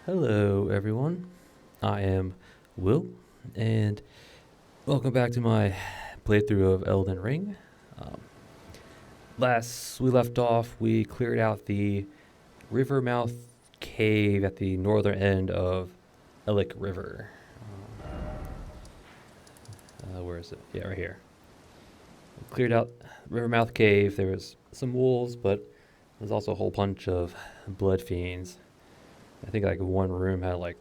Hello, everyone. I am Will, and welcome back to my playthrough of Elden Ring. Um, Last we left off, we cleared out the river mouth cave at the northern end of Ellic River. Where is it? Yeah, right here. We cleared out Rivermouth Cave. There was some wolves, but there's also a whole bunch of blood fiends. I think like one room had like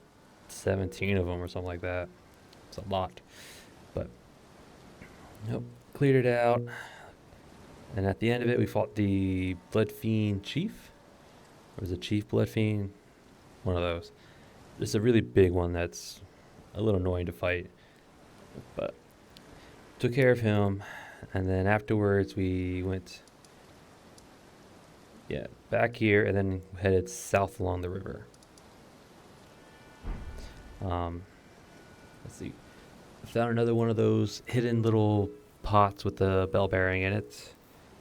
17 of them or something like that. It's a lot. But nope, cleared it out. And at the end of it, we fought the Blood Fiend Chief. Or was it Chief Blood Fiend? One of those. It's a really big one that's a little annoying to fight. But took care of him. And then afterwards, we went, back here and then headed south along the river. Let's see. I found another one of those hidden little pots with the bell bearing in it.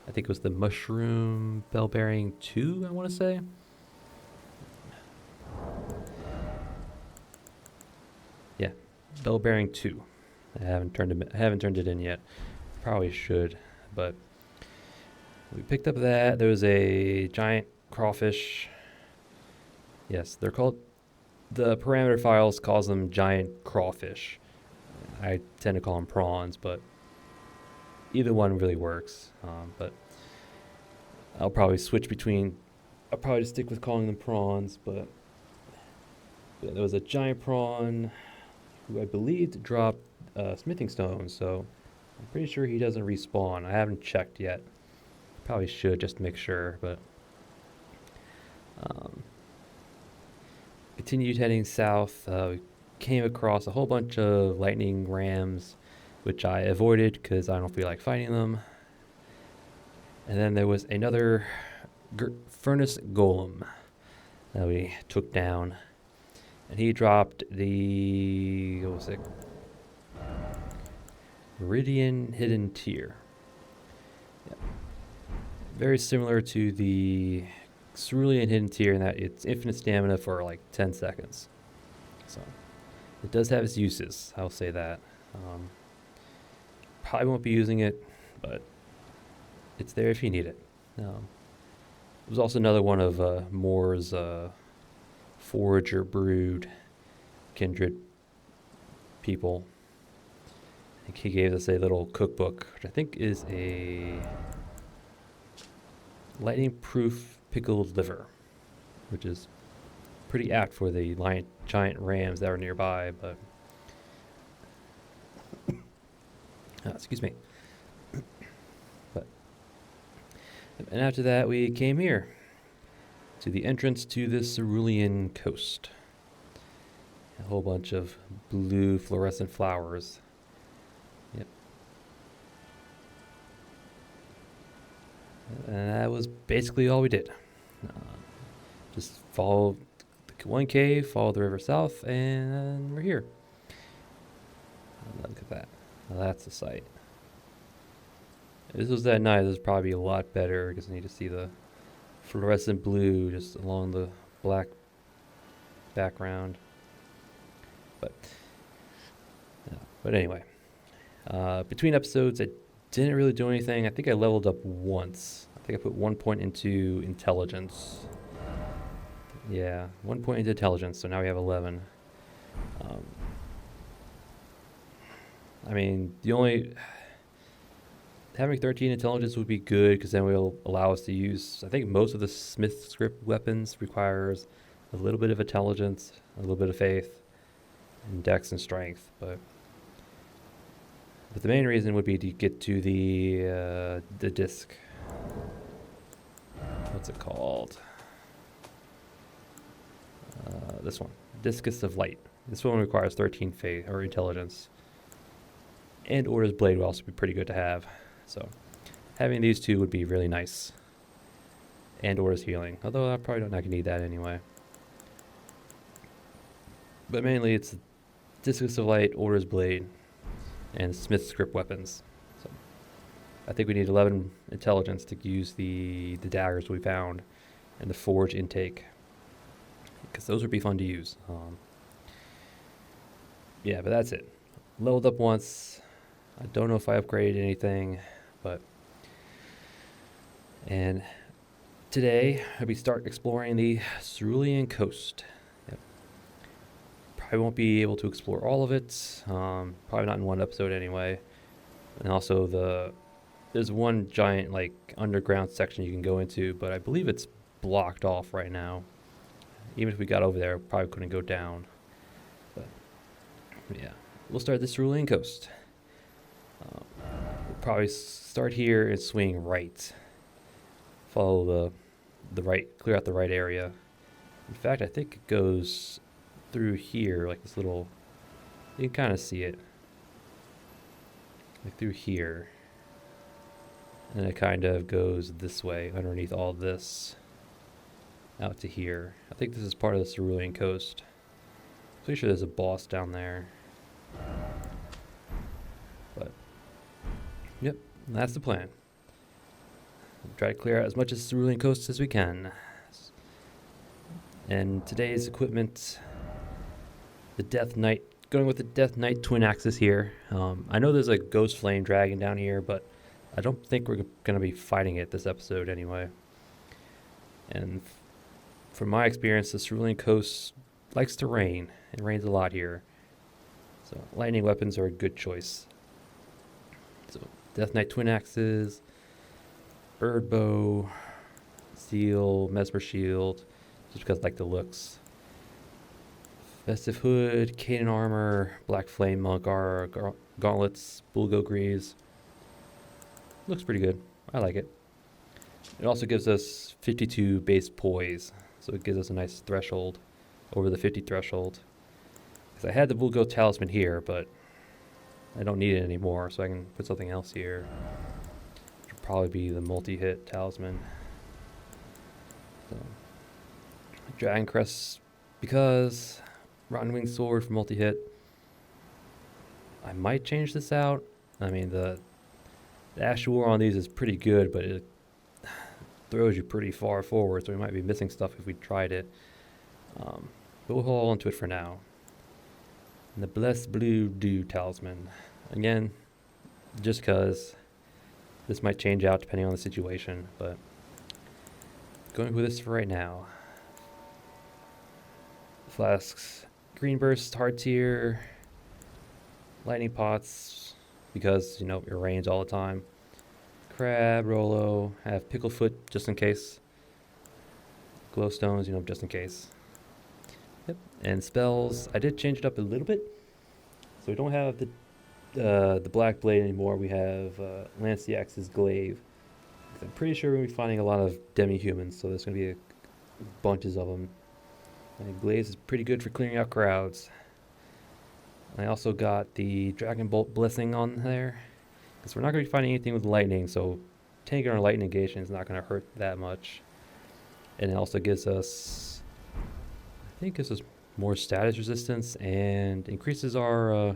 I think it was the mushroom bell bearing 2, I want to say. Yeah, bell bearing 2. I haven't turned it in yet. Probably should, but we picked up that. There was a giant crawfish. Yes, they're called, the parameter files calls them giant crawfish. I tend to call them prawns, but either one really works. But I'll probably switch between. I'll probably just stick with calling them prawns. But yeah, there was a giant prawn who I believed dropped smithing stones, so I'm pretty sure he doesn't respawn. I haven't checked yet. Probably should just to make sure, but continued heading south. We came across a whole bunch of lightning rams, which I avoided because I don't feel like fighting them. And then there was another furnace golem that we took down. And he dropped the, what was it? Meridian Hidden Tier. Yeah. Very similar to the Cerulean Hidden Tier in that it's infinite stamina for like 10 seconds. So it does have its uses, I'll say that. Probably won't be using it, but it's there if you need it. It was also another one of Moore's Forager Brood kindred people. I think he gave us a little cookbook, which I think is a lightning-proof pickled liver, which is pretty apt for the giant rams that are nearby, but excuse me. But and after that, we came here to the entrance to the Cerulean Coast. A whole bunch of blue fluorescent flowers. Yep. And that was basically all we did. Just follow the one cave, follow the river south, and we're here. Look at that. Now that's the site. If this was that night, this would probably be a lot better because I need to see the fluorescent blue just along the black background. But anyway, between episodes, I didn't really do anything. I think I leveled up once. I think I put 1 point into intelligence. Yeah, 1 point into intelligence, so now we have 11. I mean, having 13 intelligence would be good because then will allow us to use, I think most of the Smith script weapons requires a little bit of intelligence, a little bit of faith, and dex and strength, but the main reason would be to get to the disc. What's it called? This one, Discus of Light. This one requires 13 faith or intelligence, and Order's Blade would also be pretty good to have. So having these two would be really nice, and Order's Healing. Although I probably don't need that anyway. But mainly it's Discus of Light, Order's Blade, and Smith script weapons. So I think we need 11 intelligence to use the daggers we found and the forge intake. because those would be fun to use. Yeah, but that's it. Leveled up once. I don't know if I upgraded anything, but... And today, we start exploring the Cerulean Coast. Yep. Probably won't be able to explore all of it. Probably not in one episode anyway. And also there's one giant like underground section you can go into, but I believe it's blocked off right now. Even if we got over there, probably couldn't go down. But yeah, we'll start the Cerulean Coast. We'll probably start here and swing right. Follow the right, clear out the right area. In fact, I think it goes through here, like this little, you can kind of see it. Like through here. And it kind of goes this way, underneath all this, out to here. I think this is part of the Cerulean Coast. Pretty sure there's a boss down there. But, yep, that's the plan. We'll try to clear out as much of the Cerulean Coast as we can. And today's equipment, the Death Knight, going with the Death Knight twin axes here. I know there's a Ghost Flame Dragon down here, but I don't think we're going to be fighting it this episode anyway. And from my experience, the Cerulean Coast likes to rain. It rains a lot here. So lightning weapons are a good choice. So Death Knight twin axes, bird bow, steel, mesmer shield, just because I like the looks. Festive hood, Canaan armor, black flame monk gauntlets, bulgo greaves. Looks pretty good. I like it. It also gives us 52 base poise, so it gives us a nice threshold over the 50 threshold. Because I had the bulgo talisman here, but I don't need it anymore, so I can put something else here. Which will probably be the multi-hit talisman. So, Dragon Crest, because Rotten Wing Sword for multi-hit. I might change this out. I mean, the Ash War on these is pretty good, but it throws you pretty far forward, so we might be missing stuff if we tried it. But we'll hold on to it for now. And the Blessed Blue Dew Talisman. Again, just because this might change out depending on the situation, but going with this for right now. Flasks, Green Burst, Hard Tier, Lightning Pots, because, you know, it rains all the time. Crab, Rolo, have Picklefoot just in case. Glowstones, you know, just in case. Yep. And spells, I did change it up a little bit. So we don't have the Black Blade anymore. We have Lance the Axe's Glaive. I'm pretty sure we're going to be finding a lot of demi-humans, so there's going to be bunches of them. And Glaive is pretty good for clearing out crowds. I also got the Dragon Bolt Blessing on there, because we're not going to be finding anything with lightning, so taking our lightning negation is not going to hurt that much. And it also gives us, I think gives us more status resistance and increases our,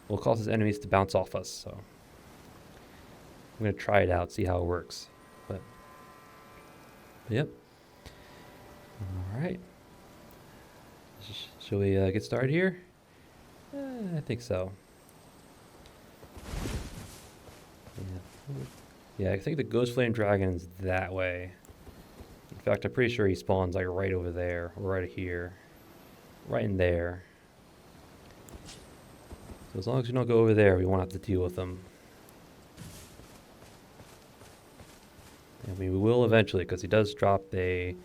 well, causes enemies to bounce off us, so I'm going to try it out, see how it works. But yep. Alright. Shall we get started here? I think so. Yeah, I think the Ghost Flame Dragon's that way. In fact, I'm pretty sure he spawns like right over there, or right here. Right in there. So as long as we don't go over there, we won't have to deal with them. I mean, we will eventually, because he does drop a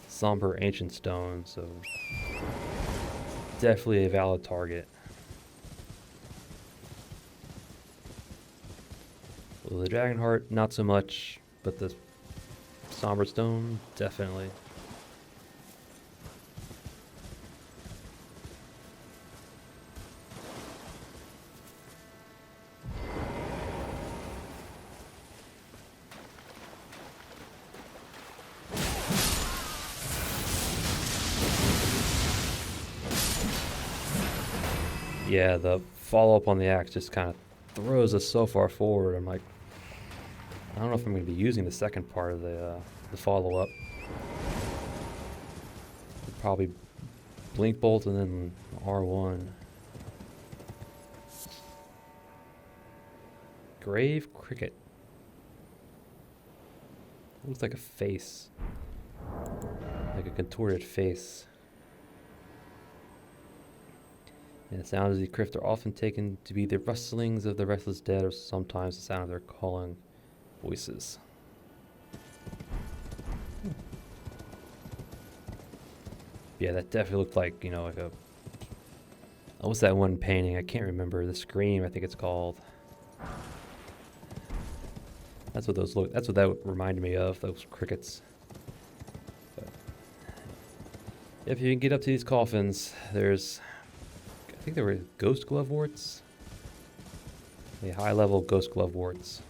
Somber Ancient Stone, so definitely a valid target. Well, the Dragon Heart, not so much, but the Somber Stone, definitely. Yeah, the follow-up on the axe just kind of throws us so far forward. I'm like, I don't know if I'm going to be using the second part of the follow-up. Probably blink bolt and then R1. Grave cricket. Looks like a face. Like a contorted face. And the sounds of the crypt are often taken to be the rustlings of the restless dead, or sometimes the sound of their calling voices. Yeah, that definitely looked like, like a... Oh, what's that one painting? I can't remember. The Scream, I think it's called. That's what those look. That's what that reminded me of. Those crickets. But if you can get up to these coffins, there's... I think there were ghost gloveworts. A high-level ghost gloveworts.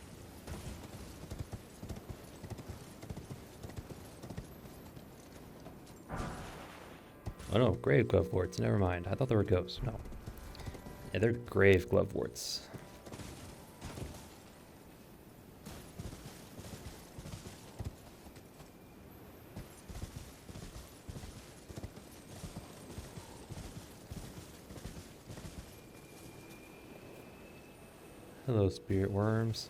Oh no, grave gloveworts. Never mind. I thought they were ghosts. No. Yeah, they're grave gloveworts. Hello, spirit worms.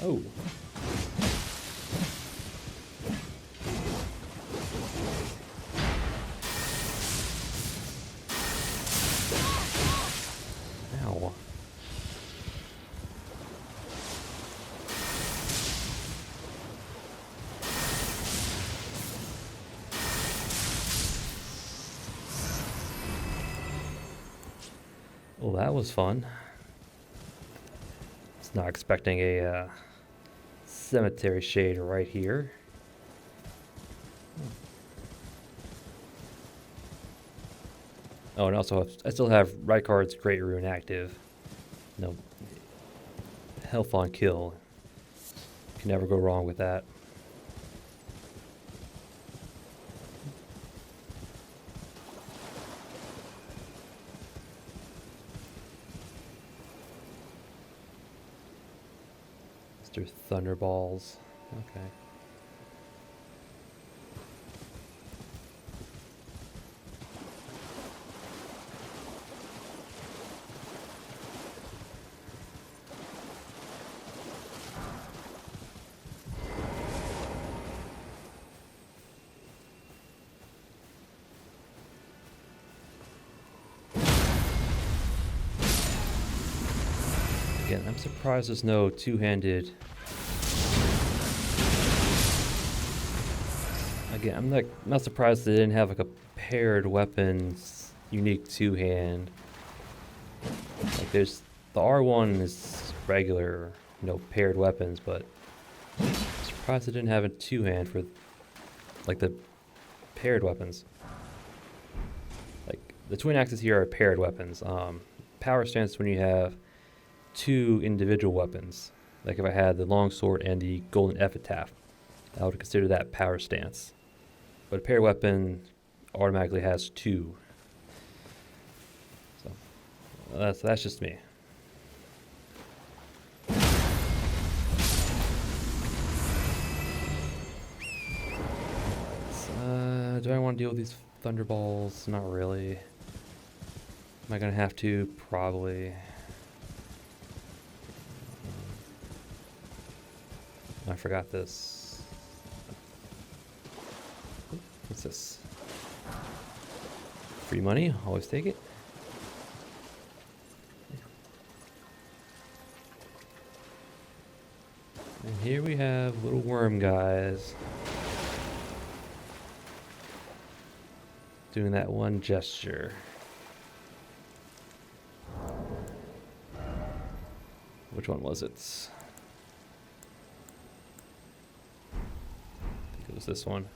Oh. Ow. Well, that was fun. Not expecting a cemetery shade right here. Oh, and also I still have Rykard's Great Rune active. No, health on kill. Can never go wrong with that. Mr. Thunderballs. Okay. Again, I'm surprised there's no two-handed... Again, I'm not surprised they didn't have like a paired weapons unique two-hand. Like there's... The R1 is regular, paired weapons, but I'm surprised they didn't have a two-hand for like the paired weapons. Like the twin axes here are paired weapons. Power stance when you have two individual weapons. Like if I had the longsword and the golden epitaph, I would consider that power stance. But a paired weapon automatically has two. So that's just me. Do I want to deal with these thunderballs? Not really. Am I gonna have to? Probably. I forgot this. What's this? Free money, always take it. And here we have little worm guys. Doing that one gesture. Which one was it? I think it was this one.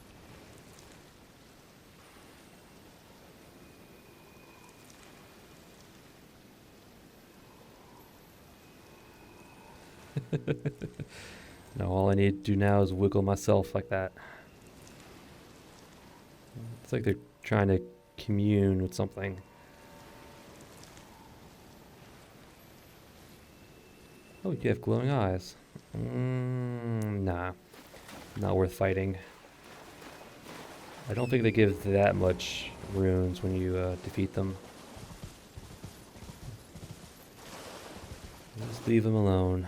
No, all I need to do now is wiggle myself like that. It's like they're trying to commune with something. Oh, you have glowing eyes. Nah. Not worth fighting. I don't think they give that much runes when you defeat them. Just leave them alone.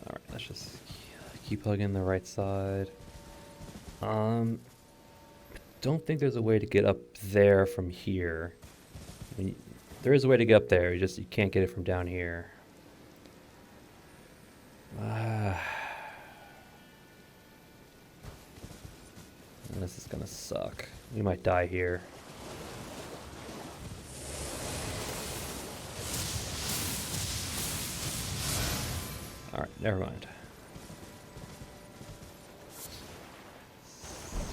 Alright, let's just keep hugging the right side. Don't think there's a way to get up there from here. I mean, there is a way to get up there, you can't get it from down here. This is gonna suck. We might die here. Alright, never mind.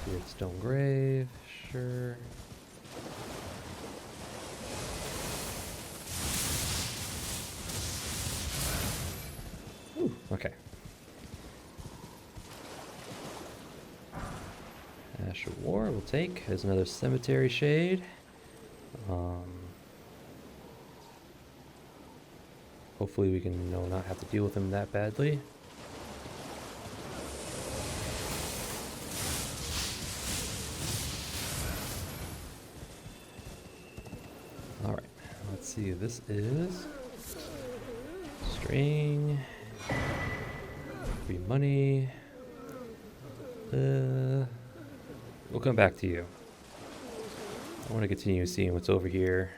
Seared stone grave, sure. Ooh, okay. Ash of War we'll take. There's another cemetery shade. Hopefully we can not have to deal with him that badly. Alright, let's see. This is string, free money. We'll come back to you. I want to continue seeing what's over here.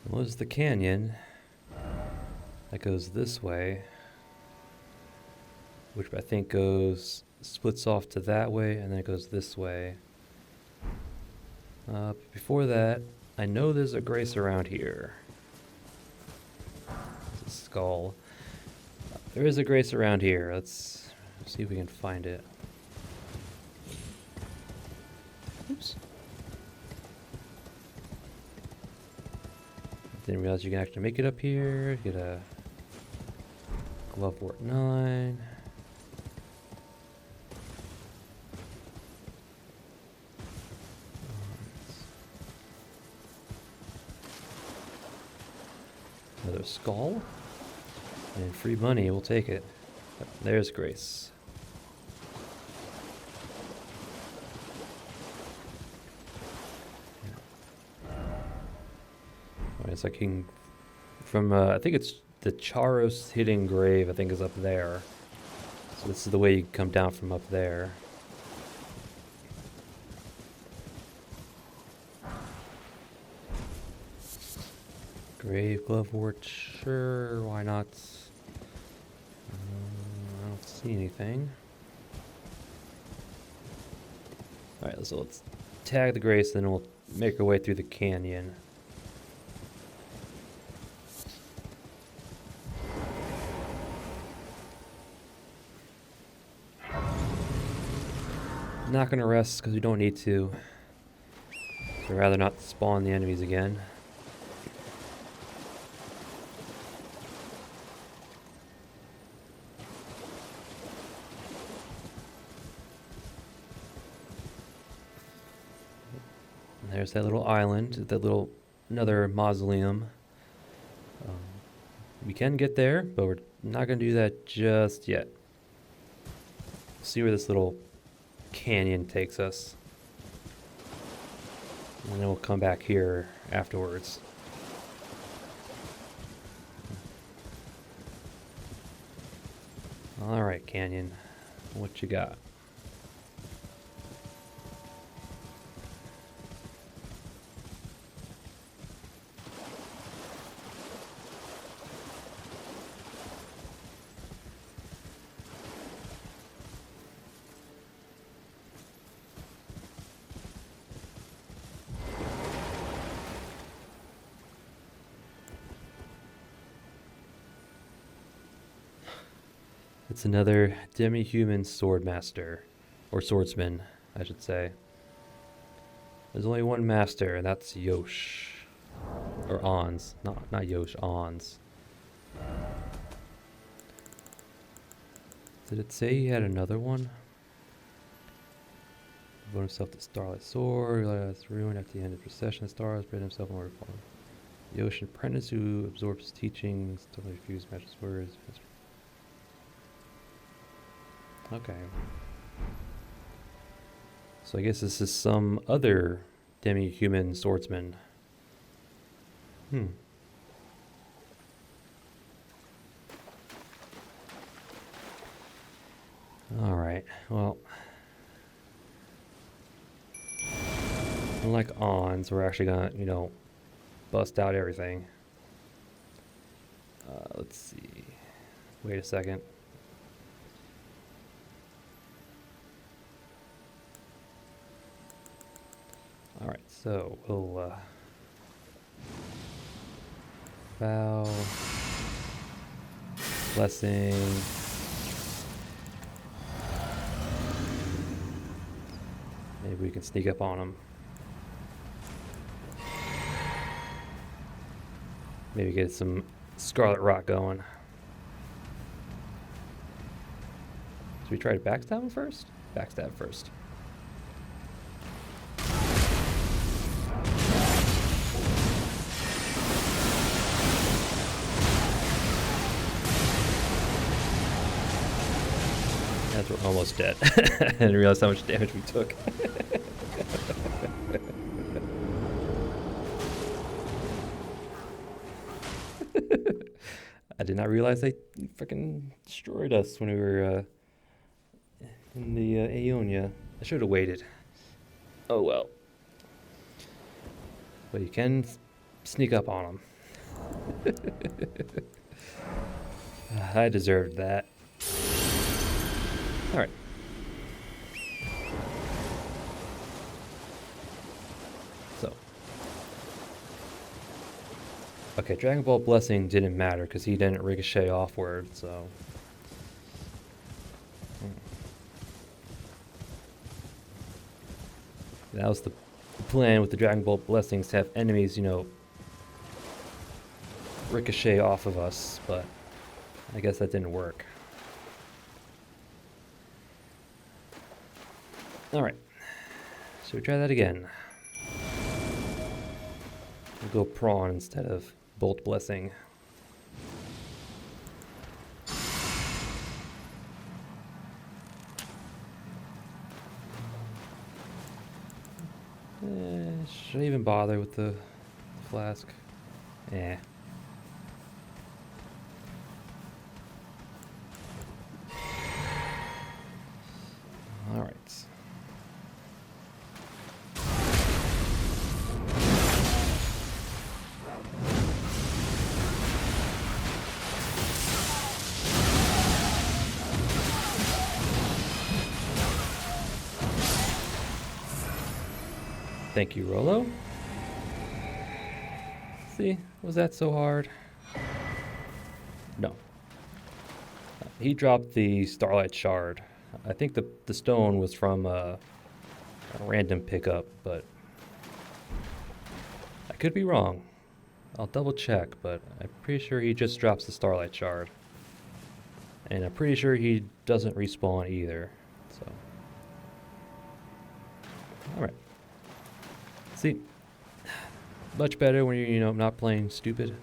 Was the canyon that goes this way, which I think splits off to that way, and then it goes this way. Before that, I know there's a grace around here. There's a skull. There is a grace around here. Let's see if we can find it. Oops. Didn't realize you can actually make it up here. Get a Glovewort 9. Another skull. And free money, we'll take it. There's Grace. It's like from I think it's the Charos hidden grave, I think, is up there. So this is the way you come down from up there. Grave Glovewort, sure, why not? I don't see anything. Alright, so let's tag the grace, then we'll make our way through the canyon. Not gonna rest because we don't need to. So I'd rather not spawn the enemies again. And there's that little island, another mausoleum. We can get there, but we're not gonna do that just yet. See where this little canyon takes us, and then we'll come back here afterwards. All right, canyon, what you got? It's another demi-human swordmaster, or swordsman, I should say. There's only one master, and that's Yosh. Or Ons. Not Yosh, Ons. Did it say he had another one? Devote himself to Starlight Sword, realized ruin at the end of procession. Stars spread himself more to fall. Yosh, an apprentice who absorbs teachings, don't refuse magic words. Okay. So I guess this is some other demi-human swordsman. Alright, well. Unlike Ons, we're actually gonna, bust out everything. Let's see. Wait a second. Alright, so we'll vow, blessing. Maybe we can sneak up on him. Maybe get some Scarlet Rot going. Should we try to backstab him first? Backstab first. As we're almost dead. I didn't realize how much damage we took. I did not realize they freaking destroyed us when we were in the Aeonia. I should have waited. Oh well. But you can sneak up on them. I deserved that. Alright. So. Okay, Dragon Ball Blessing didn't matter because he didn't ricochet offward, so. That was the plan with the Dragon Ball Blessings, to have enemies, ricochet off of us, but I guess that didn't work. Alright, so we try that again. We'll go Prawn instead of Bolt Blessing. Should I even bother with the flask? Eh. Alright. Thank you, Rolo. See, was that so hard? No. He dropped the Starlight Shard. I think the stone was from a random pickup, but I could be wrong. I'll double check, but I'm pretty sure he just drops the Starlight Shard. And I'm pretty sure he doesn't respawn either, so. Alright. See, much better when you're, not playing stupid.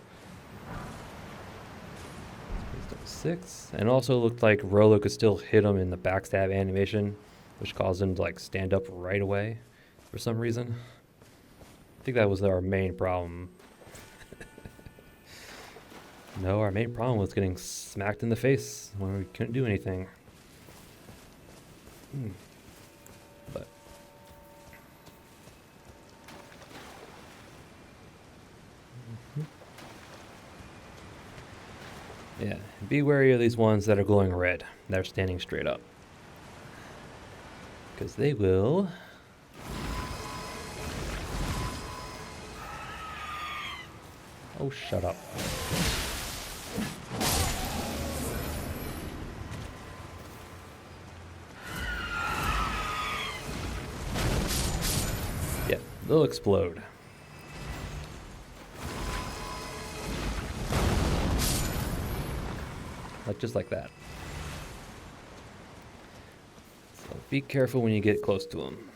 6, and also looked like Rolo could still hit him in the backstab animation, which caused him to stand up right away for some reason. I think that was our main problem. No, our main problem was getting smacked in the face when we couldn't do anything. But yeah, be wary of these ones that are glowing red. They're standing straight up. Because they will. Oh, shut up. Yeah, they'll explode. Just like that. So be careful when you get close to them.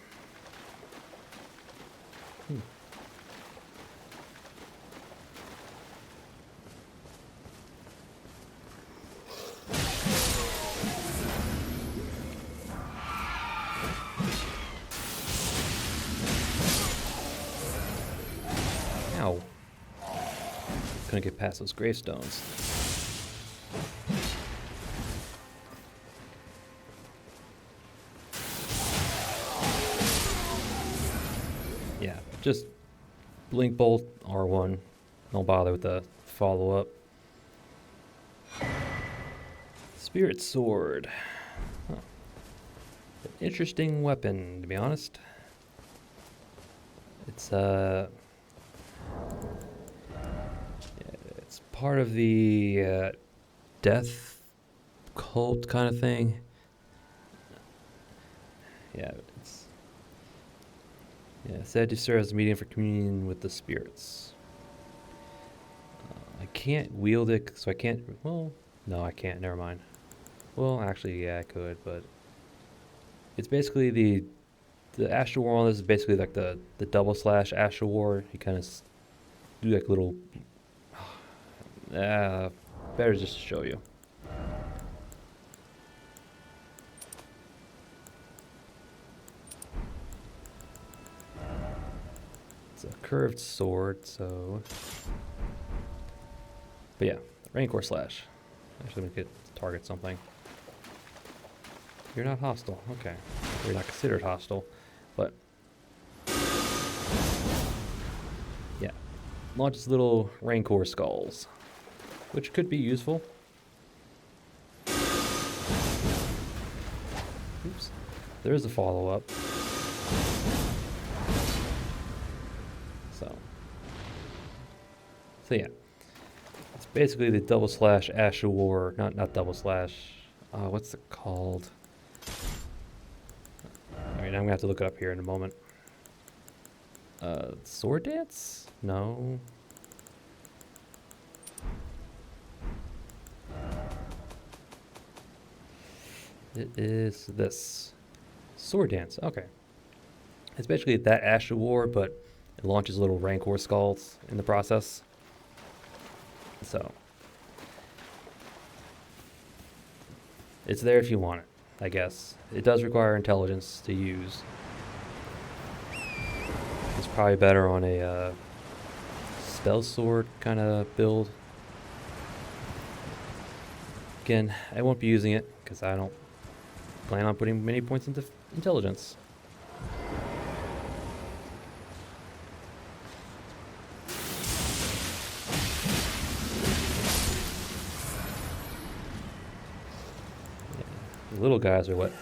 Ow. Couldn't get past those gravestones. Yeah, just blink bolt R1. Don't bother with the follow-up. Spirit sword. Huh. An interesting weapon, to be honest. It's it's part of the death cult kind of thing. Yeah, said to serve as a medium for communion with the spirits. I can't wield it, so I can't. Well, no, I can't. Never mind. Well, actually, yeah, I could, but it's basically the Astral War on this is basically like the double slash Astral War. You kind of do like little. Better just to show you. It's a curved sword, so. But yeah, Rancor slash. Actually, we could target something. You're not hostile. Okay. You're not considered hostile. But yeah. Launches little Rancor skulls, which could be useful. Oops. There is a follow-up. So yeah. It's basically the double slash Astral War. Not double slash. What's it called? I'm gonna have to look it up here in a moment. Sword dance? No. It is this. Sword dance, okay. It's basically that Astral War, but it launches little Rancor skulls in the process. So it's there if you want it, I guess. It does require intelligence to use. It's probably better on a spell sword kind of build. Again, I won't be using it because I don't plan on putting many points into intelligence. The little guys are what?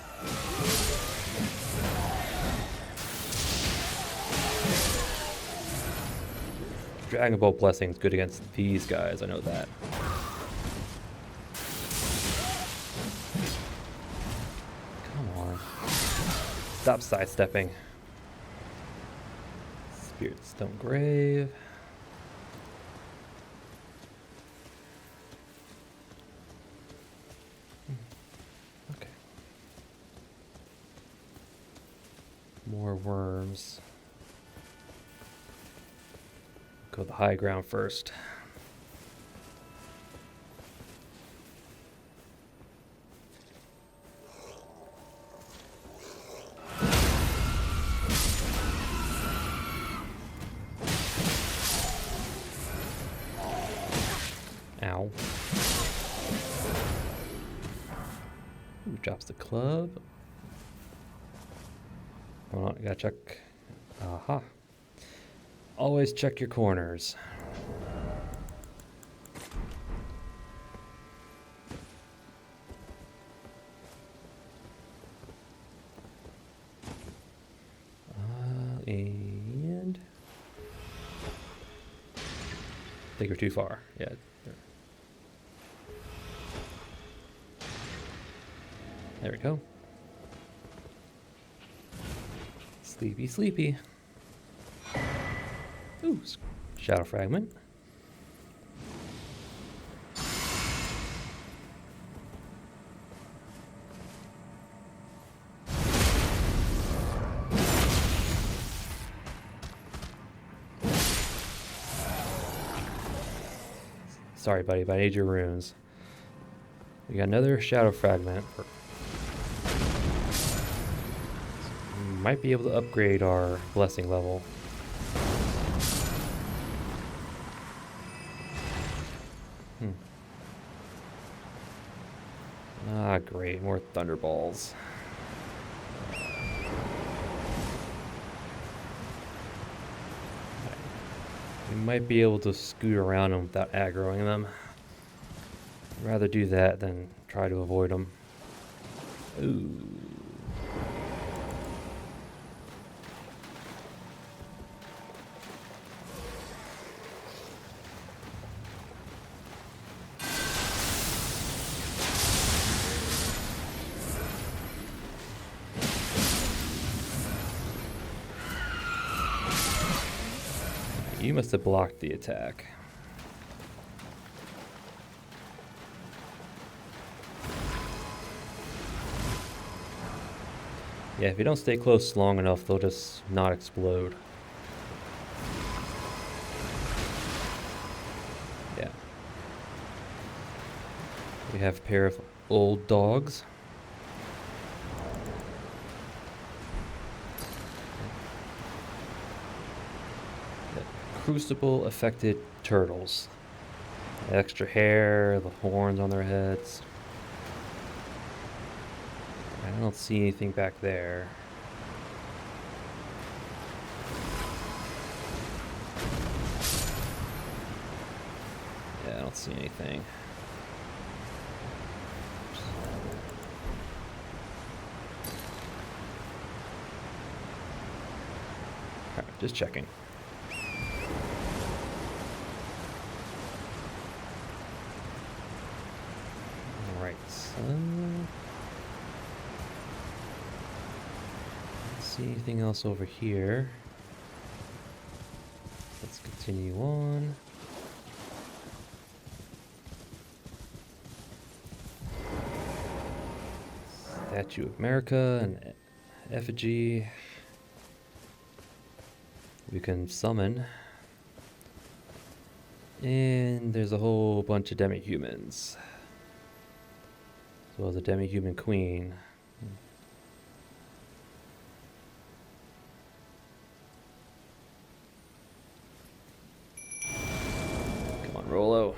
Dragon Ball Blessing is good against these guys, I know that. Come on. Stop sidestepping. Spirit Stone Grave. Okay. More worms. Go the high ground first. Ow. Ooh, drops the club. Hold on, I gotta check. Aha. Always check your corners. And I think we're too far. Yeah. There we go. Sleepy, sleepy. Ooh, shadow fragment. Sorry, buddy, but I need your runes. We got another shadow fragment. We might be able to upgrade our blessing level. Ah, great. More thunderballs. We might be able to scoot around them without aggroing them. I'd rather do that than try to avoid them. Ooh. You must have blocked the attack. Yeah, if you don't stay close long enough, they'll just not explode. Yeah. We have a pair of old dogs. Crucible affected turtles. The extra hair, the horns on their heads. I don't see anything back there. Yeah, I don't see anything. Alright, just checking. See anything else over here? Let's continue on. Statue of America and effigy. We can summon. And there's a whole bunch of demi-humans. As well as a demi-human queen. Come on, Rolo.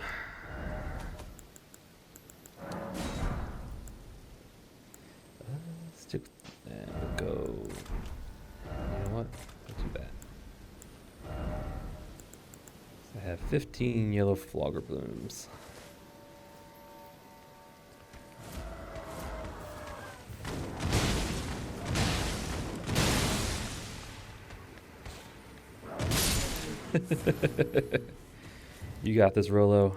Stick. And we'll go. You know what? Not too bad. So I have 15 yellow flogger blooms. You got this, Rolo.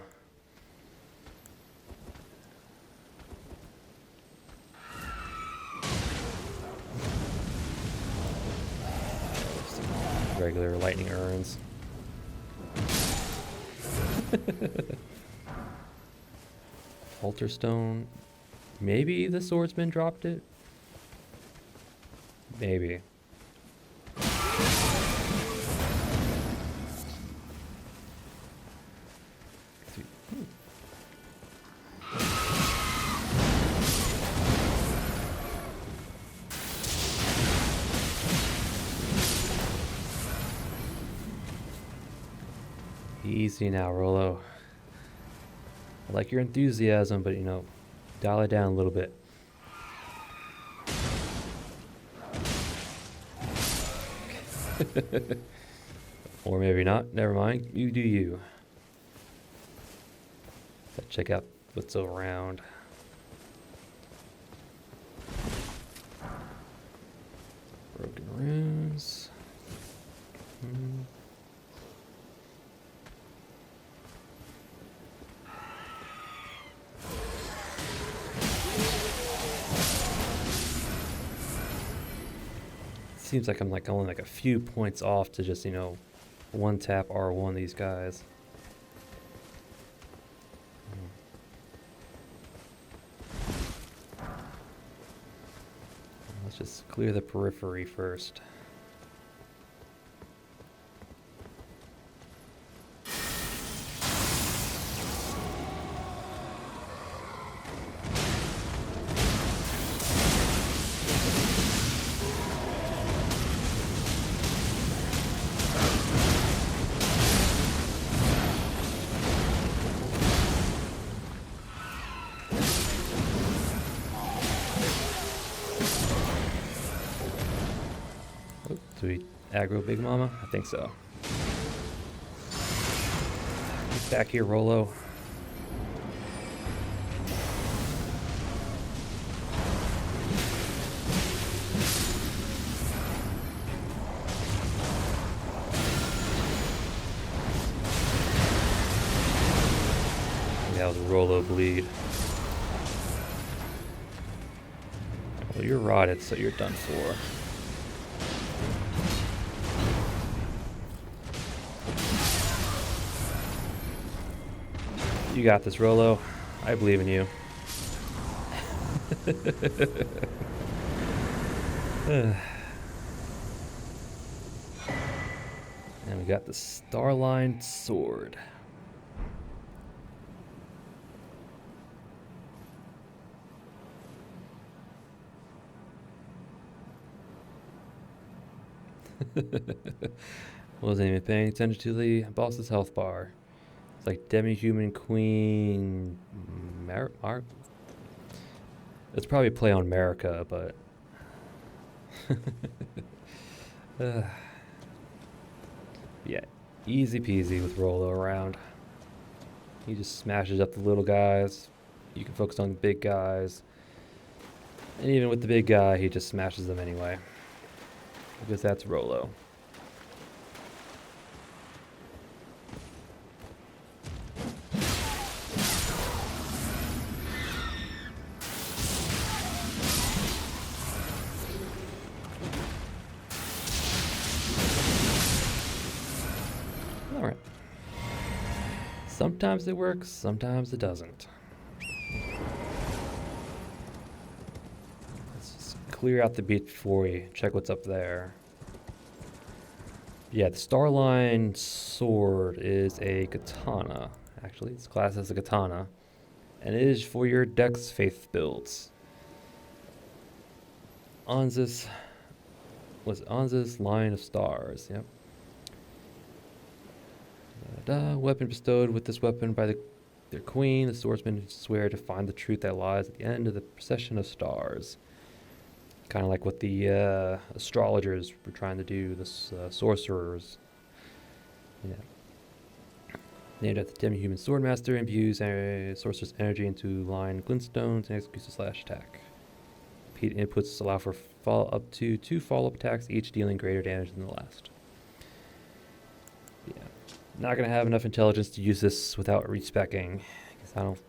Regular lightning urns. Altar stone. Maybe the swordsman dropped it? Maybe. Easy now, Rolo. I like your enthusiasm, but you know, dial it down a little bit. Or maybe not. Never mind. You do you. Let's check out what's around. Broken runes. Seems like I'm like only like a few points off to just, you know, one tap R1 these guys. Let's just clear the periphery first. Do we aggro Big Mama? I think so. Get back here, Rolo. That was a Rolo bleed. Well, you're rotted, so you're done for. You got this, Rolo. I believe in you. And we got the Starline Sword. Wasn't even paying attention to the boss's health bar. It's like demi-human queen. It's probably a play on America, but yeah, easy peasy with Rolo around. He just smashes up the little guys. You can focus on the big guys, and even with the big guy, he just smashes them anyway. Because that's Rolo. Alright. Sometimes it works, sometimes it doesn't. Let's just clear out the beach before we check what's up there. Yeah, the Starline Sword is a katana. Actually, it's classed as a katana. And it is for your Dex Faith builds. Anza's Line of Stars, yep. Weapon bestowed with this weapon by their queen, the swordsman swear to find the truth that lies at the end of the procession of stars. Kind of like what the astrologers were trying to do, the sorcerers. Yeah. Named after the demi-human swordmaster, imbues sorcerer's energy into line glintstones and executes a slash attack. Repeat inputs allow for up to 2 follow-up attacks, each dealing greater damage than the last. Yeah. Not going to have enough intelligence to use this without respecking, because I don't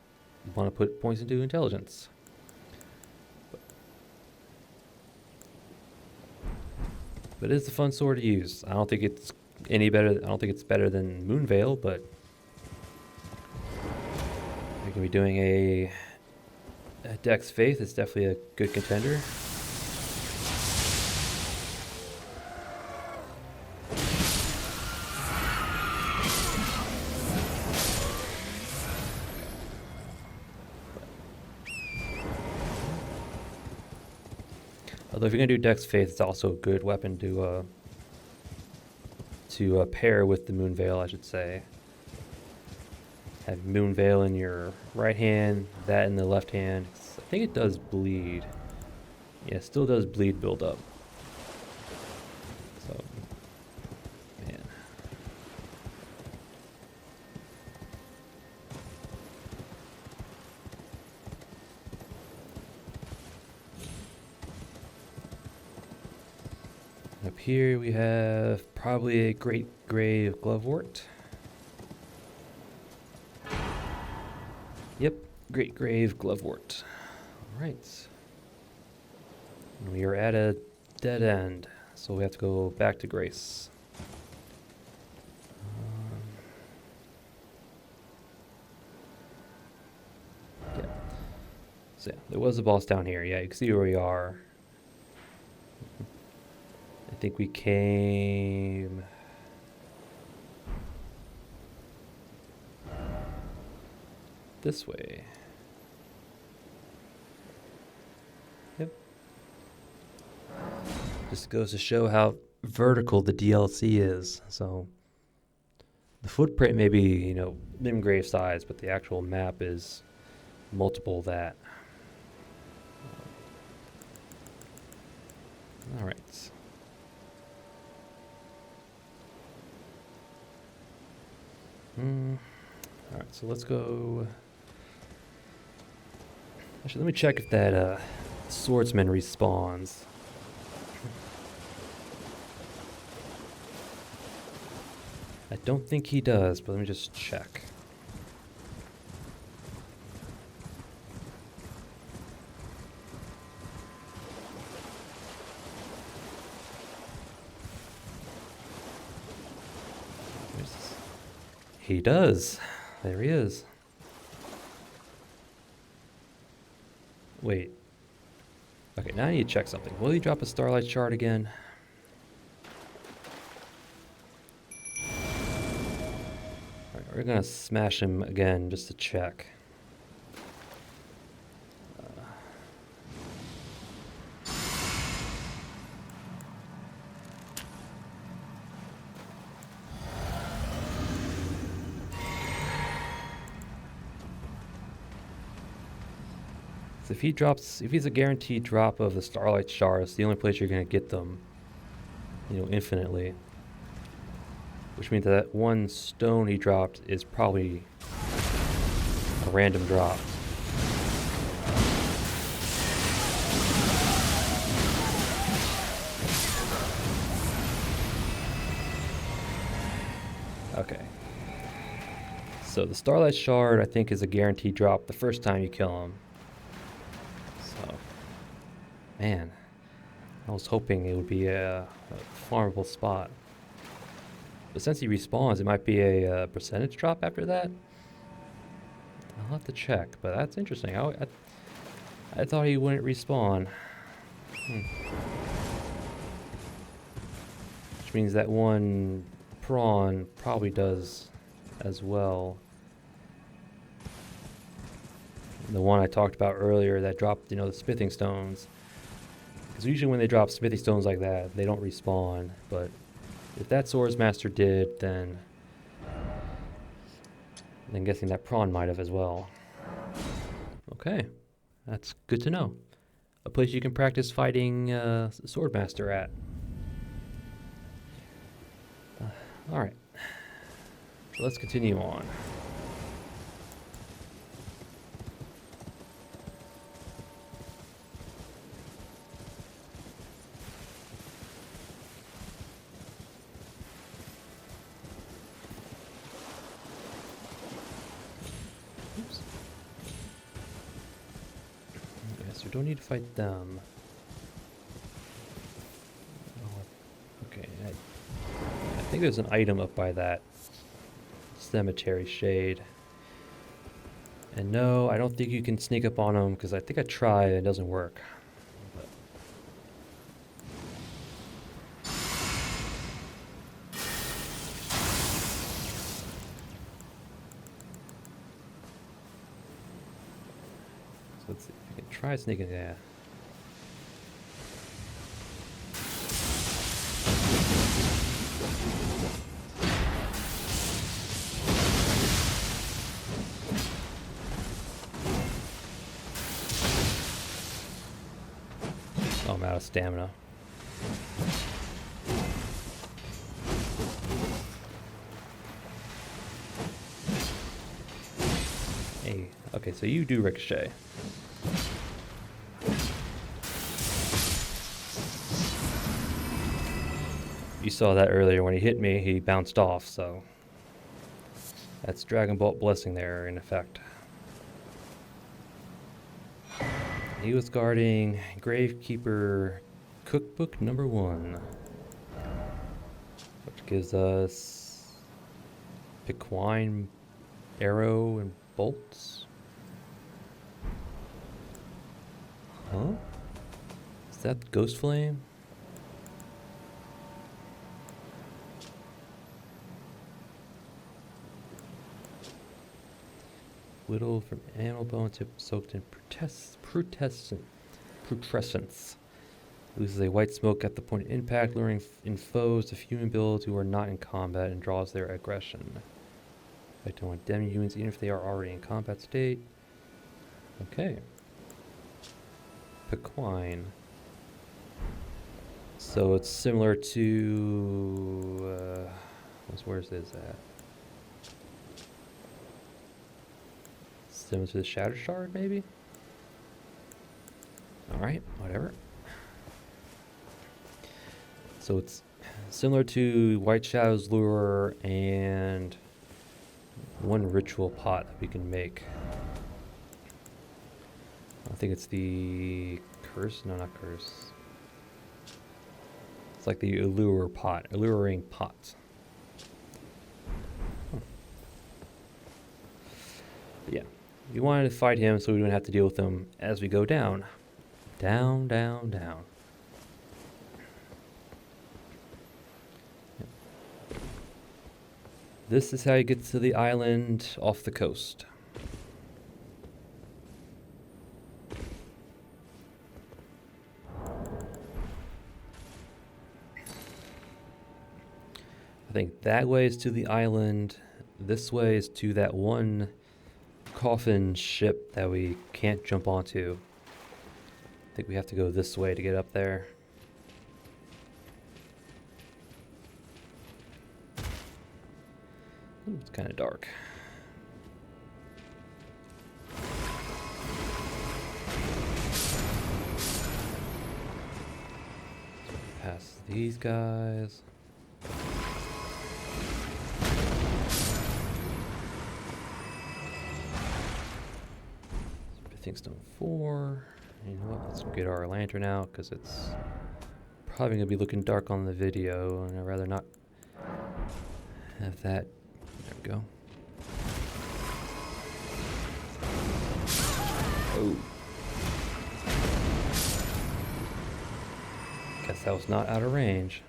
want to put points into intelligence. But it is a fun sword to use. I don't think it's any better. I don't think it's better than Moonveil, but we're going to be doing a Dex Faith. It's definitely a good contender. Although if you're going to do Dex Faith, it's also a good weapon to pair with the Moonveil, I should say. Have Moonveil in your right hand, that in the left hand. I think it does bleed. Yeah, it still does bleed build up. So, man. Up here we have probably a Great Grave Glovewort. Yep, Great Grave Glovewort. Alright. We are at a dead end, so we have to go back to Grace. So yeah, there was a boss down here. Yeah, you can see where we are. I think we came... this way. Yep. Just goes to show how vertical the DLC is. So the footprint may be, you know, Limgrave size, but the actual map is multiple that. All right. All right, so let's go. Actually, let me check if that swordsman respawns. I don't think he does, but let me just check. He does. There he is. Wait. Okay, now I need to check something. Will he drop a starlight shard again? Alright, we're gonna smash him again just to check. So if he's a guaranteed drop of the starlight shards, the only place you're gonna get them, you know, infinitely. Which means that one stone he dropped is probably a random drop. Okay. So the starlight shard, I think, is a guaranteed drop the first time you kill him. So, man, I was hoping it would be a farmable spot. But since he respawns, it might be a percentage drop after that. I'll have to check, but that's interesting. I thought he wouldn't respawn. Which means that one prawn probably does as well. The one I talked about earlier that dropped, you know, the smithing stones. Because usually when they drop smithing stones like that, they don't respawn. But if that swordsmaster did, then I'm guessing that prawn might have as well. Okay, that's good to know. A place you can practice fighting swordmaster at. All right, so let's continue on. Oops. Yes, we don't need to fight them. Okay, I think there's an item up by that cemetery shade. And no, I don't think you can sneak up on them because I think I tried and it doesn't work. So let's see if we can try sneaking. Yeah. Oh, I'm out of stamina. Hey, okay, so you do ricochet. You saw that earlier when he hit me, he bounced off, so that's Dragon Bolt Blessing there in effect. He was guarding Gravekeeper Cookbook number 1, which gives us Piquine arrow and bolts. Huh? Is that Ghost Flame? Whittled from animal bone tip soaked in putrescence. Loses a white smoke at the point of impact, luring in foes of human builds who are not in combat and draws their aggression. I don't want demi-humans even if they are already in combat state. Okay. Pequine. So it's similar to... where's this at? Similar to the Shatter Shard, maybe? Alright, whatever. So it's similar to White Shadow's Lure and one ritual pot that we can make. I think it's the curse? No, not curse. It's like the alluring pot. But yeah, we wanted to fight him so we don't have to deal with him as we go down. Down, down, down. Yep. This is how you get to the island off the coast. I think that way is to the island. This way is to that one coffin ship that we can't jump onto. I think we have to go this way to get up there. Ooh, it's kind of dark. Past these guys. Stone 4. You know what? Let's get our lantern out because it's probably going to be looking dark on the video, and I'd rather not have that. There we go. Oh. Guess that was not out of range.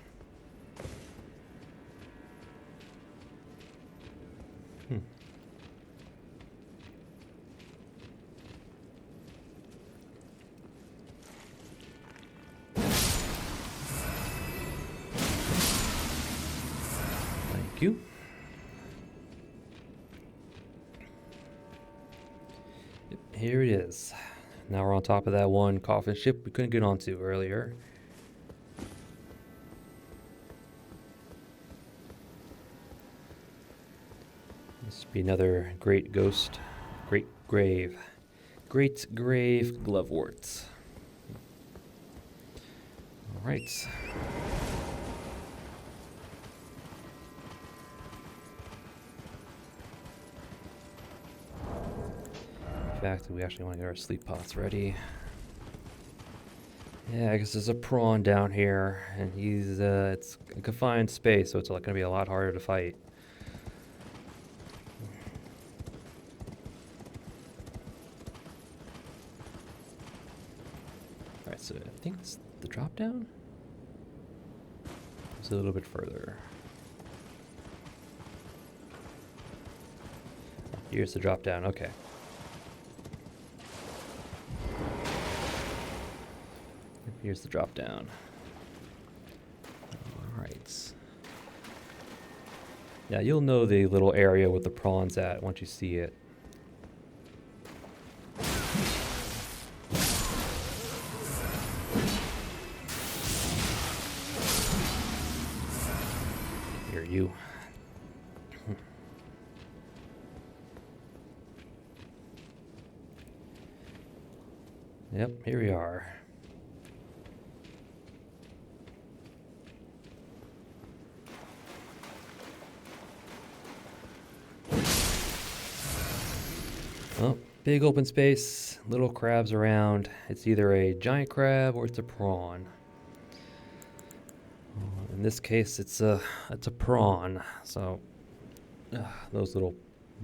You. Here it is. Now we're on top of that one coffin ship we couldn't get onto earlier. This would be another great ghost. Great grave. Great grave gloveworts. All right. In fact, we actually want to get our sleep pots ready. Yeah, I guess there's a prawn down here, and he's, it's a confined space, so it's going to be a lot harder to fight. Alright, so I think it's the drop down? It's a little bit further. Here's the drop down, okay. Here's the drop down. All right. Yeah, you'll know the little area with the prawns at once you see it. Here, you. Yep, here we are. Well, big open space, little crabs around. It's either a giant crab or it's a prawn. In this case, it's a prawn. So, those little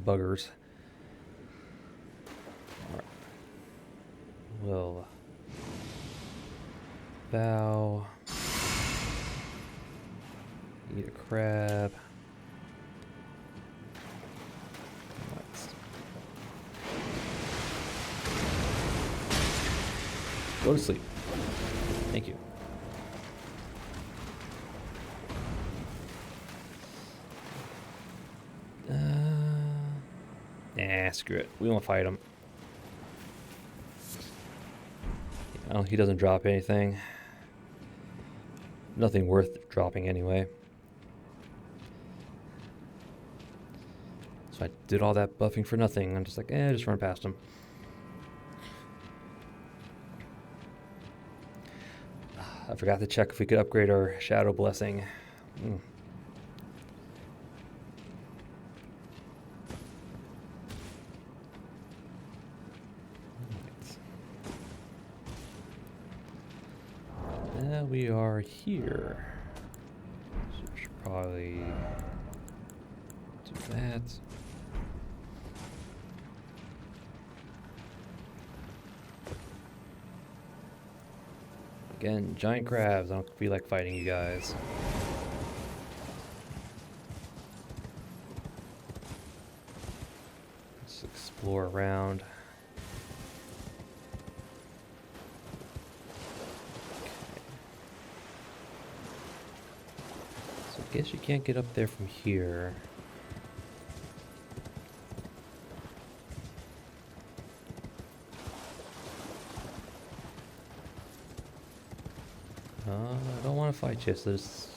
buggers. All right. We'll bow. Eat a crab. What? Go to sleep. Thank you. Nah, screw it. We won't fight him. Oh, he doesn't drop anything. Nothing worth dropping anyway. So I did all that buffing for nothing. I'm just like, just run past him. I forgot to check if we could upgrade our Shadow Blessing. We are here. So we should probably do that. Again, giant crabs. I don't feel like fighting you guys. Let's explore around. I guess you can't get up there from here. I don't want to fight you, so just...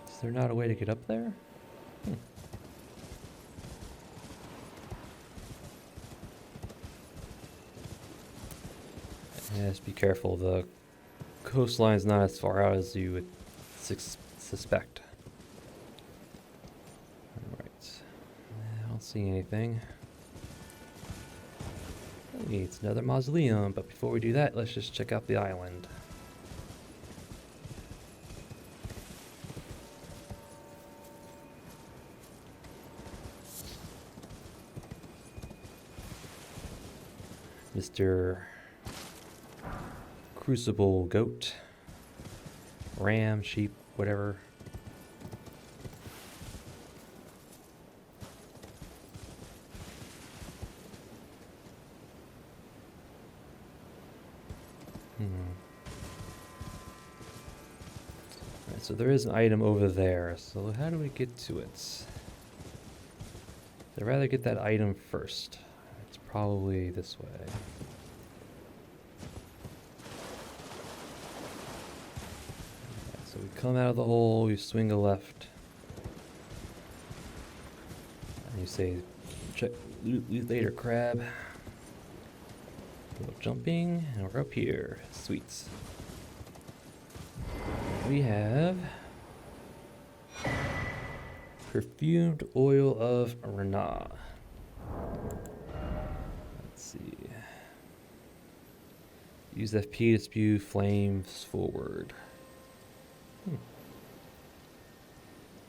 Is there not a way to get up there? Yeah, just be careful. The coastline's not as far out as you would suspect. Alright. I don't see anything. It's another mausoleum, but before we do that, let's just check out the island. Mr. Crucible goat, ram, sheep, whatever. Alright, so there is an item over there. So how do we get to it? I'd rather get that item first. It's probably this way. So we come out of the hole, we swing a left. And you say, check loot later, crab. A little jumping, and we're up here. Sweet. We have perfumed oil of Renah. Let's see. Use FP to spew flames forward.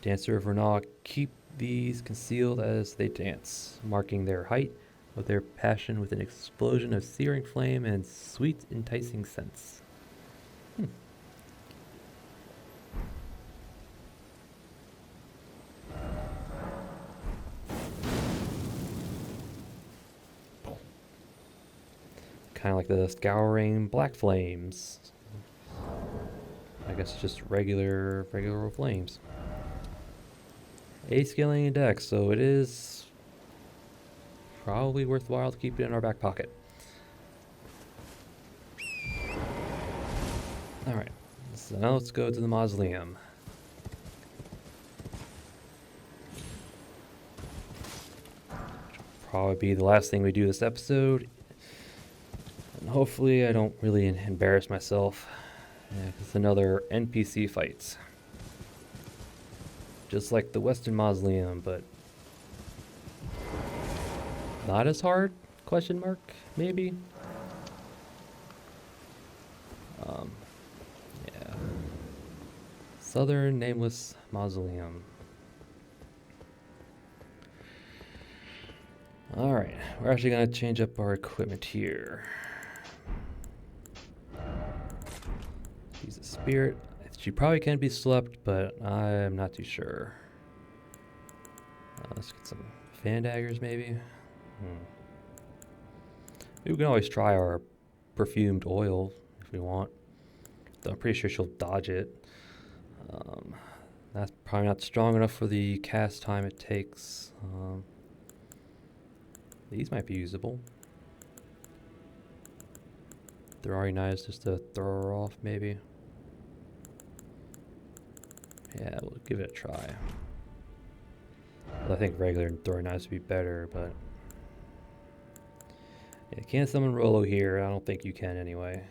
Dancer of Renah, keep these concealed as they dance, marking their height of their passion with an explosion of searing flame and sweet, enticing scents. Kind of like the scouring black flames. I guess it's just regular flames. A scaling index, so it is probably worthwhile to keep it in our back pocket. Alright, so now let's go to the mausoleum. Probably be the last thing we do this episode. And hopefully I don't really embarrass myself. Yeah, it's another NPC fight. Just like the Western Mausoleum, but not as hard? Question mark? Maybe? Southern Nameless Mausoleum. Alright, we're actually going to change up our equipment here. Use a spirit. She probably can be slept, but I'm not too sure. Let's get some fan daggers, maybe. We can always try our perfumed oil if we want. Though I'm pretty sure she'll dodge it. That's probably not strong enough for the cast time it takes. These might be usable. They're already nice just to throw her off, maybe. Yeah, we'll give it a try. Well, I think regular throwing knives would be better, but yeah, can't summon Rolo here. I don't think you can anyway.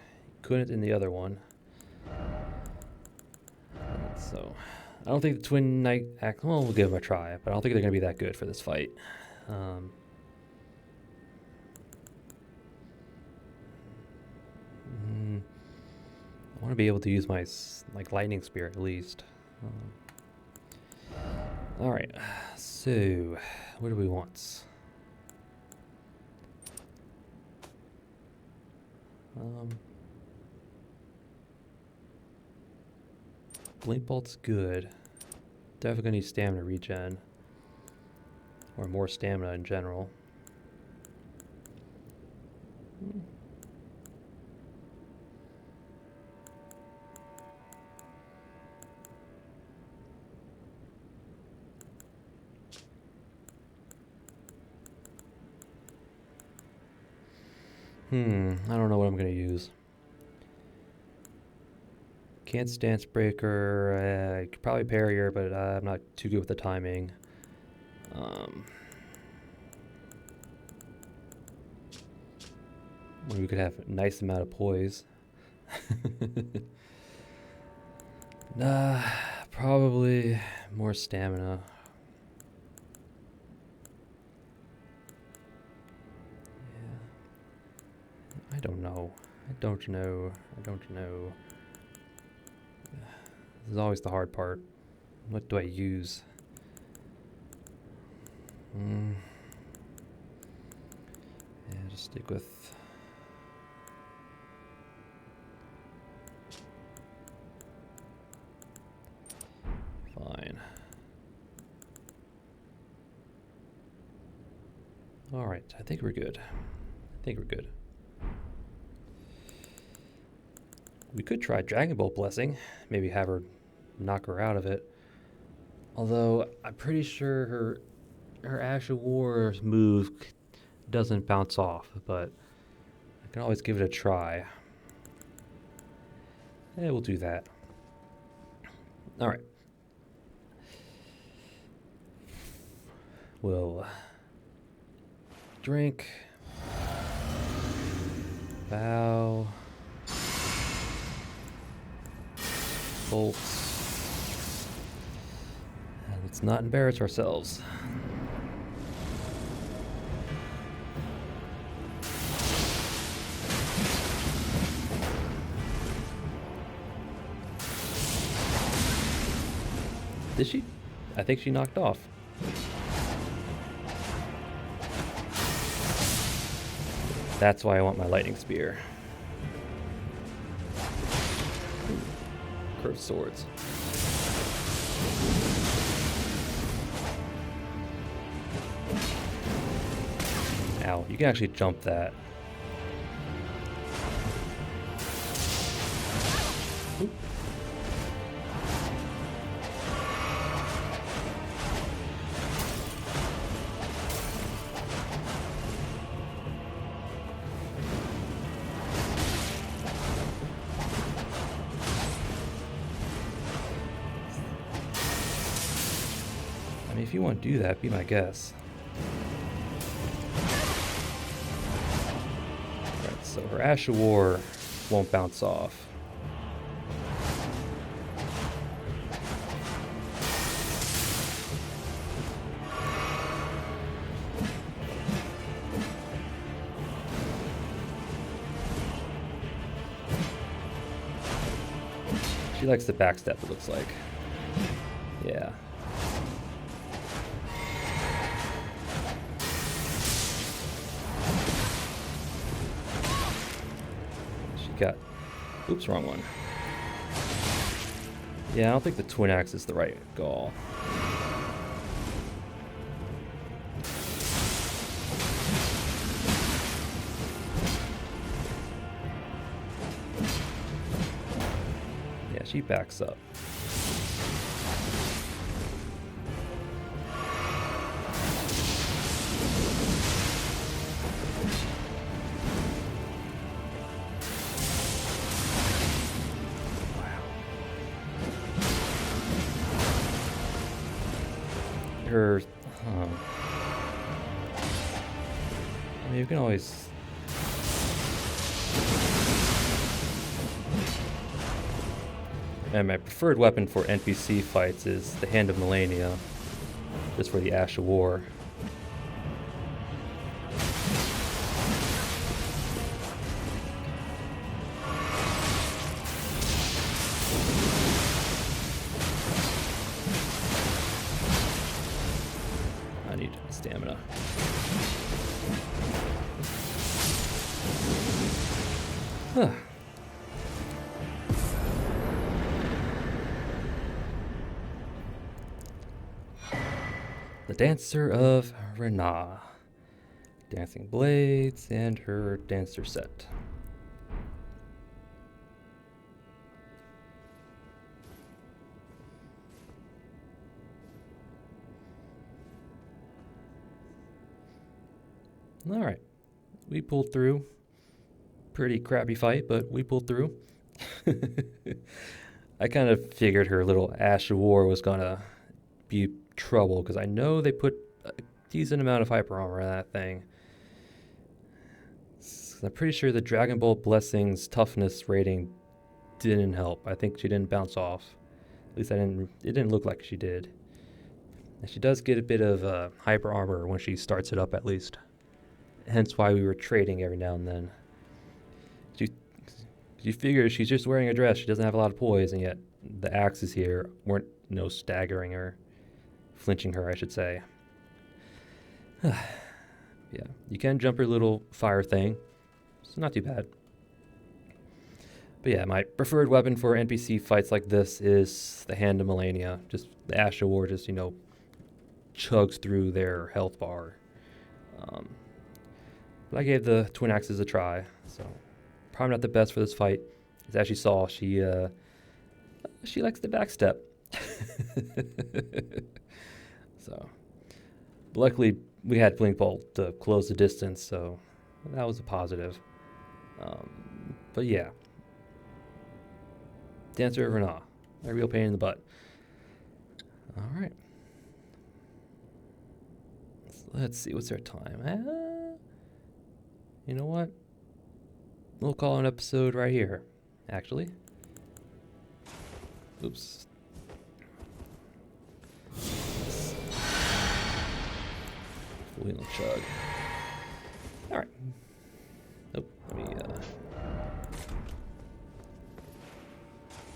Couldn't in the other one. So, I don't think the Twin Knight act. Well, we'll give them a try, but I don't think they're going to be that good for this fight. I want to be able to use my lightning spear at least. All right, so what do we want? Blink Bolt's good. Definitely gonna need stamina regen. Or more stamina in general. I don't know what I'm gonna use. Can't Stance Breaker. I could probably parry her, but I'm not too good with the timing. We could have a nice amount of poise. Probably more stamina. Yeah. I don't know. This is always the hard part. What do I use? Yeah, just stick with... Fine. Alright, I think we're good. We could try Dragon Bolt Blessing. Maybe have her knock her out of it. Although, I'm pretty sure her Ash of War move doesn't bounce off, but I can always give it a try. Yeah, we'll do that. Alright. We'll drink. Bow. Bolts. And let's not embarrass ourselves. Did she? I think she knocked off. That's why I want my lightning spear. Curved swords. Ow, you can actually jump that. Oop. If you want to do that, be my guest. Right, so her Ash of War won't bounce off. She likes the backstep, it looks like. Yeah. She got... Oops, wrong one. Yeah, I don't think the twin axe is the right call. Yeah, she backs up. Her, I mean, you can always... And my preferred weapon for NPC fights is the Hand of Melania, just for the Ash of War. I need stamina. Huh. The Dancer of Renah. Dancing blades and her dancer set. Alright. We pulled through. Pretty crappy fight, but we pulled through. I kind of figured her little Ash of War was gonna be trouble, because I know they put a decent amount of hyper armor on that thing. I'm pretty sure the Dragon Bolt Blessing's toughness rating didn't help. I think she didn't bounce off. At least it didn't look like she did. And she does get a bit of hyper armor when she starts it up, at least. Hence why we were trading every now and then. You figure she's just wearing a dress. She doesn't have a lot of poise, and yet the axes here weren't staggering her, flinching her, I should say. Yeah, you can jump her little fire thing. It's not too bad. But yeah, my preferred weapon for NPC fights like this is the Hand of Melania. Just the Ash of War just, chugs through their health bar. But I gave the twin axes a try, so probably not the best for this fight. As you saw, she likes to backstep. So, luckily we had Blink Bolt to close the distance, so that was a positive. But yeah, Dancer of Renah, a real pain in the butt. All right, let's see, what's our time? You know what? We'll call an episode right here, actually. Oops. Wheel and chug. All right. Oh, let me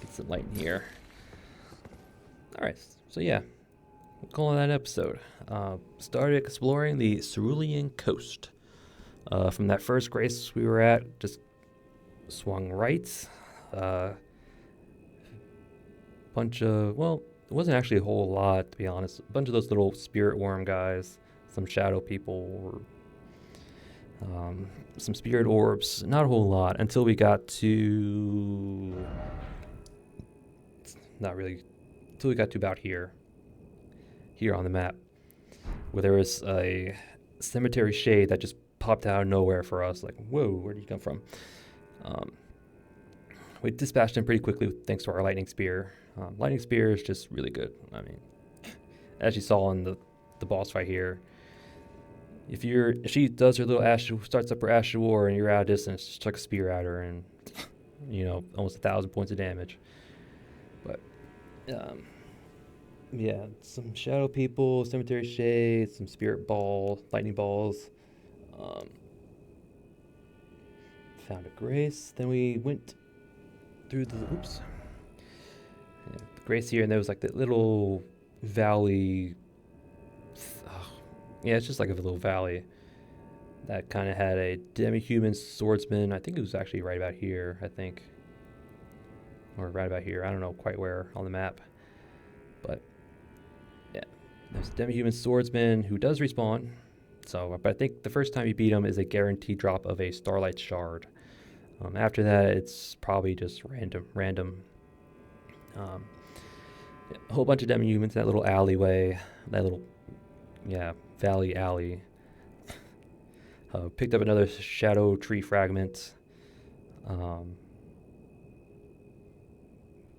get some light in here. All right. So yeah, we'll call that episode. Started exploring the Cerulean Coast. From that first grace we were at, just swung right. Bunch of, well, it wasn't actually a whole lot, to be honest. A bunch of those little spirit worm guys, some shadow people, some spirit orbs. Not a whole lot until we got to, not really, until we got to about here on the map, where there was a cemetery shade that just popped out of nowhere for us. Like, whoa, where did you come from? We dispatched him pretty quickly thanks to our lightning spear. Lightning spear is just really good. I mean, as you saw in the boss fight here, if she does her little starts up her Ash of War and you're out of distance, just chuck a spear at her and almost 1,000 points of damage. But yeah, some shadow people, cemetery shades, some spirit lightning balls. Found a grace. Then we went through the grace here, and there was like that little valley. Yeah, it's just like a little valley that kind of had a demi-human swordsman. I think it was actually right about here, I think. Or right about here. I don't know quite where on the map. But, yeah. There's a demi-human swordsman who does respawn. So, but I think the first time you beat him is a guaranteed drop of a Starlight Shard. After that, it's probably just random. Yeah, a whole bunch of demi-humans, that little alleyway, that little, valley alley. Picked up another shadow tree fragment.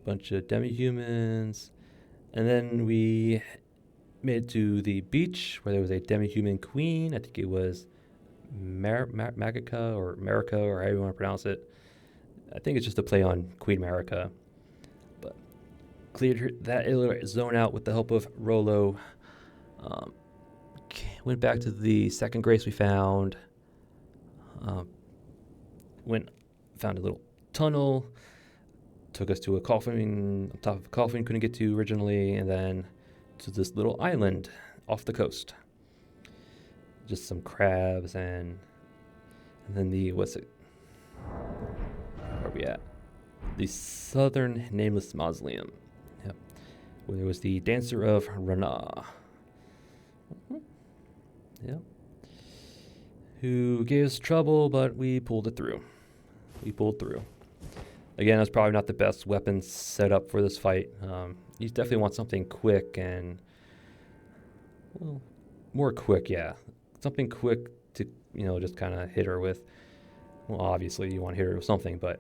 Bunch of demi-humans. And then we made it to the beach where there was a demi-human queen. I think it was Magica or Marika or however you want to pronounce it. I think it's just a play on Queen Marika. But cleared that zone out with the help of Rolo. Went back to the second grace we found. Found a little tunnel. Took us to a coffin, on top of a coffin couldn't get to originally, and then to this little island off the coast. Just some crabs and then where are we at? The Southern Nameless Mausoleum. Yep. Where there was the Dancer of Rana. Yep. Who gave us trouble, but we pulled it through. Again, it's probably not the best weapon set up for this fight. You definitely want something quick and, well, more quick, yeah. Something quick to, just kind of hit her with. Well, obviously you want to hit her with something, but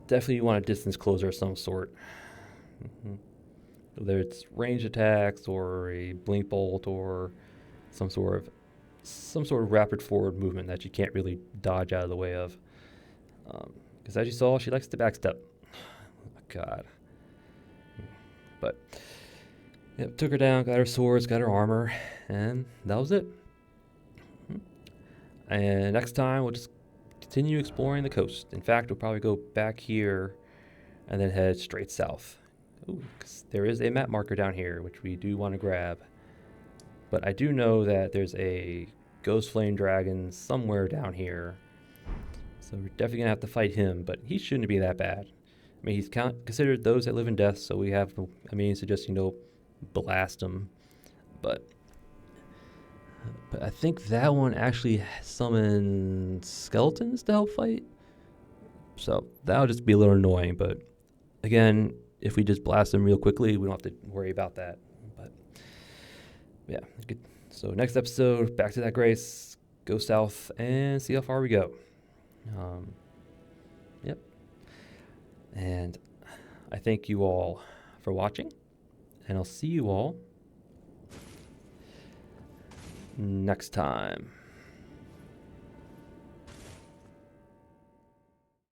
definitely you want a distance closer of some sort. Whether it's range attacks or a blink bolt or some sort of rapid forward movement that you can't really dodge out of the way of. Because as you saw, she likes to backstep. Oh, God. But, yep, took her down, got her swords, got her armor, and that was it. And next time, we'll just continue exploring the coast. In fact, we'll probably go back here and then head straight south. Ooh, 'cause there is a map marker down here, which we do want to grab. But I do know that there's a ghost flame dragon somewhere down here. So we're definitely going to have to fight him, but he shouldn't be that bad. I mean, he's considered those that live in death, so we have a means to just, blast him. But I think that one actually summons skeletons to help fight. So that'll just be a little annoying, but again, if we just blast them real quickly, we don't have to worry about that. But yeah, good. So next episode, back to that grace, go south and see how far we go. Yep. And I thank you all for watching, and I'll see you all next time.